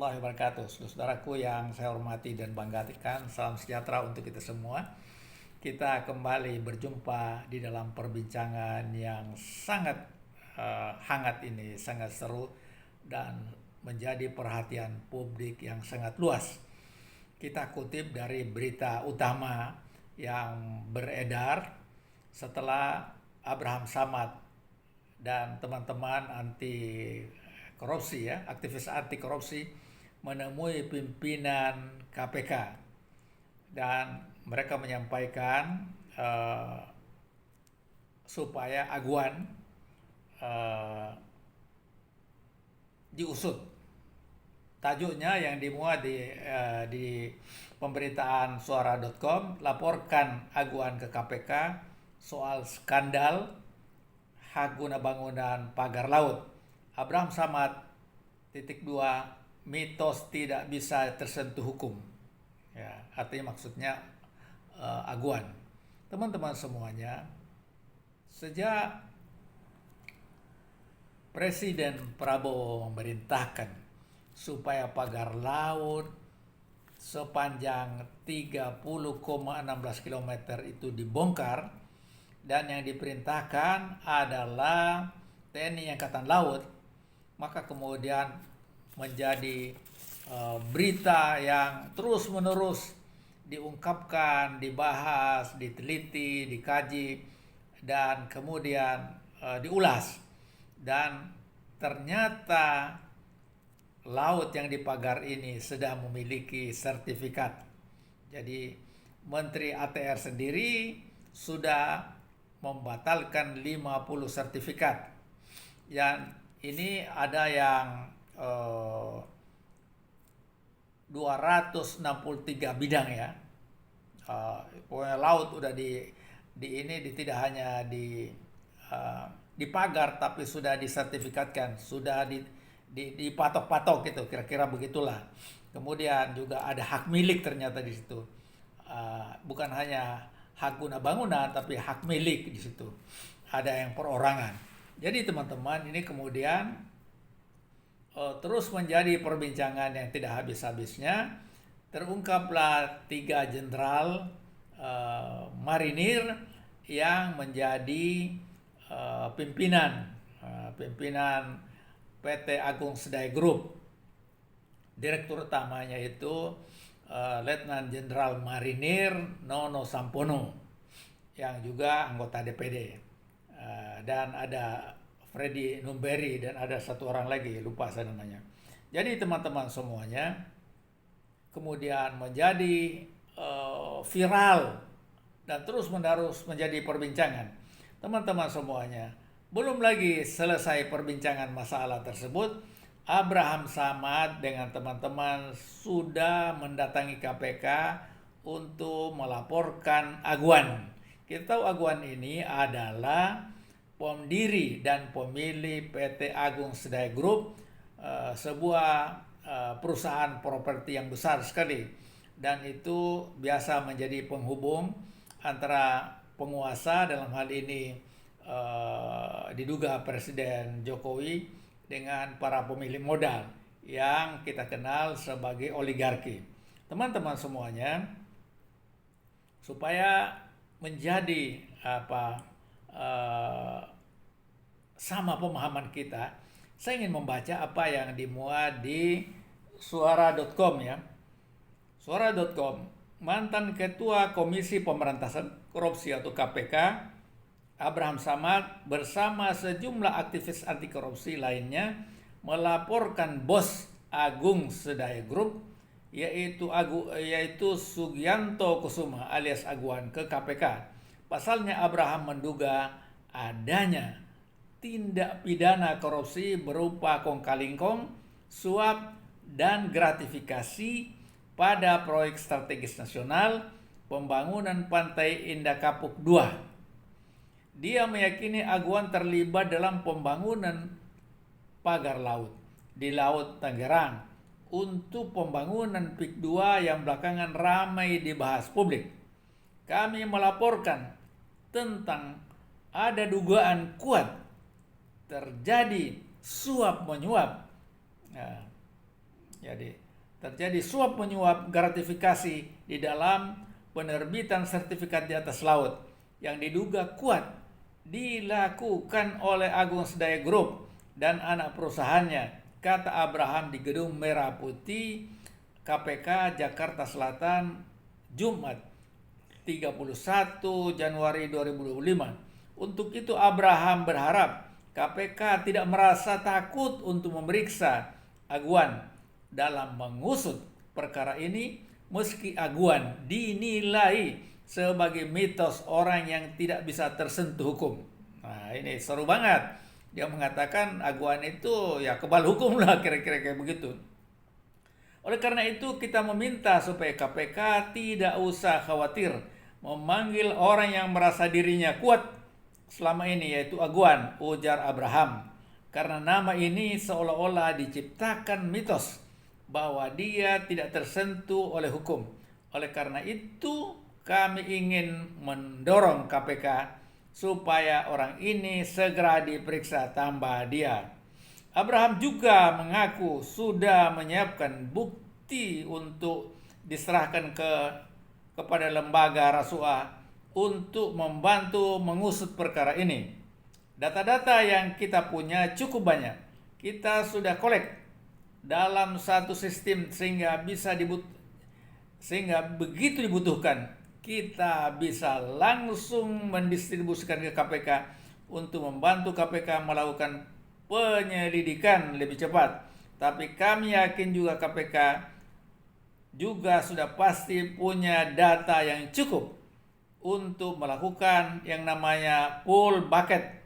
warahmatullahi wabarakatuh. Saudaraku yang saya hormati dan banggakan, salam sejahtera untuk kita semua. Kita kembali berjumpa di dalam perbincangan yang sangat hangat ini, sangat seru dan menjadi perhatian publik yang sangat luas. Kita kutip dari berita utama yang beredar setelah Abraham Samad dan teman-teman anti korupsi aktivis anti korupsi menemui pimpinan KPK dan mereka menyampaikan supaya aguan diusut. Tajuknya yang dimuat di pemberitaan suara.com, laporkan aguan ke KPK soal skandal hak guna bangunan pagar laut. Abraham Samad, titik 2, mitos tidak bisa tersentuh hukum. Ya, artinya maksudnya aguan. Teman-teman semuanya, sejak Presiden Prabowo memerintahkan supaya pagar laut sepanjang 30,16 km itu dibongkar, dan yang diperintahkan adalah TNI Angkatan Laut, maka kemudian menjadi berita yang terus-menerus diungkapkan, dibahas, diteliti, dikaji, dan kemudian diulas. Dan ternyata laut yang dipagar ini sedang memiliki sertifikat. Jadi Menteri ATR sendiri sudah membatalkan 50 sertifikat. Yang ini ada yang 263 bidang ya. Pokoknya laut udah tidak hanya dipagar tapi sudah disertifikatkan, sudah dipatok-patok gitu, kira-kira begitulah. Kemudian juga ada hak milik ternyata di situ. Bukan hanya hak guna bangunan tapi hak milik di situ. Ada yang perorangan. Jadi teman-teman, ini kemudian terus menjadi perbincangan yang tidak habis-habisnya. Terungkaplah 3 jenderal marinir yang menjadi pimpinan PT Agung Sedayo Group. Direktur utamanya itu Letnan Jenderal Marinir Nono Sampono yang juga anggota DPD, dan ada Freddy Numberi dan ada satu orang lagi, lupa saya namanya. Jadi teman-teman semuanya, kemudian menjadi viral dan terus-menerus menjadi perbincangan. Teman-teman semuanya, belum lagi selesai perbincangan masalah tersebut, Abraham Samad dengan teman-teman sudah mendatangi KPK untuk melaporkan aguan. Kita tahu aguan ini adalah pendiri dan pemilik PT Agung Sedayo Group, sebuah perusahaan properti yang besar sekali, dan itu biasa menjadi penghubung antara penguasa, dalam hal ini diduga Presiden Jokowi, dengan para pemilik modal yang kita kenal sebagai oligarki. Teman-teman semuanya, supaya menjadi sama pemahaman kita, saya ingin membaca apa yang dimuat di suara.com ya. Suara.com, mantan Ketua Komisi Pemberantasan Korupsi atau KPK Abraham Samad bersama sejumlah aktivis anti korupsi lainnya melaporkan bos Agung Sedayo Group yaitu Sugianto Kusuma alias Aguan ke KPK. Pasalnya Abraham menduga adanya tindak pidana korupsi berupa kong kali kong, suap, dan gratifikasi pada proyek strategis nasional pembangunan Pantai Indah Kapuk II. Dia meyakini Aguan terlibat dalam pembangunan pagar laut di Laut Tangerang untuk pembangunan PIK 2 yang belakangan ramai dibahas publik. Kami melaporkan tentang ada dugaan kuat terjadi suap menyuap Jadi terjadi suap menyuap gratifikasi di dalam penerbitan sertifikat di atas laut yang diduga kuat dilakukan oleh Agung Sedayo Group dan anak perusahaannya, kata Abraham di Gedung Merah Putih KPK Jakarta Selatan Jumat 31 Januari 2025. Untuk itu Abraham berharap KPK tidak merasa takut untuk memeriksa Aguan dalam mengusut perkara ini, meski Aguan dinilai sebagai mitos orang yang tidak bisa tersentuh hukum. Nah, ini seru banget. Dia mengatakan Aguan itu ya kebal hukum lah, kira-kira kayak begitu. Oleh karena itu kita meminta supaya KPK tidak usah khawatir memanggil orang yang merasa dirinya kuat selama ini, yaitu Aguan, ujar Abraham. Karena nama ini seolah-olah diciptakan mitos bahwa dia tidak tersentuh oleh hukum. Oleh karena itu kami ingin mendorong KPK supaya orang ini segera diperiksa, tambah dia. Abraham juga mengaku sudah menyiapkan bukti untuk diserahkan kepada lembaga rasuah untuk membantu mengusut perkara ini. Data-data yang kita punya cukup banyak. Kita sudah kolek dalam satu sistem sehingga begitu dibutuhkan kita bisa langsung mendistribusikan ke KPK untuk membantu KPK melakukan penyelidikan lebih cepat. Tapi kami yakin juga KPK juga sudah pasti punya data yang cukup untuk melakukan yang namanya full bucket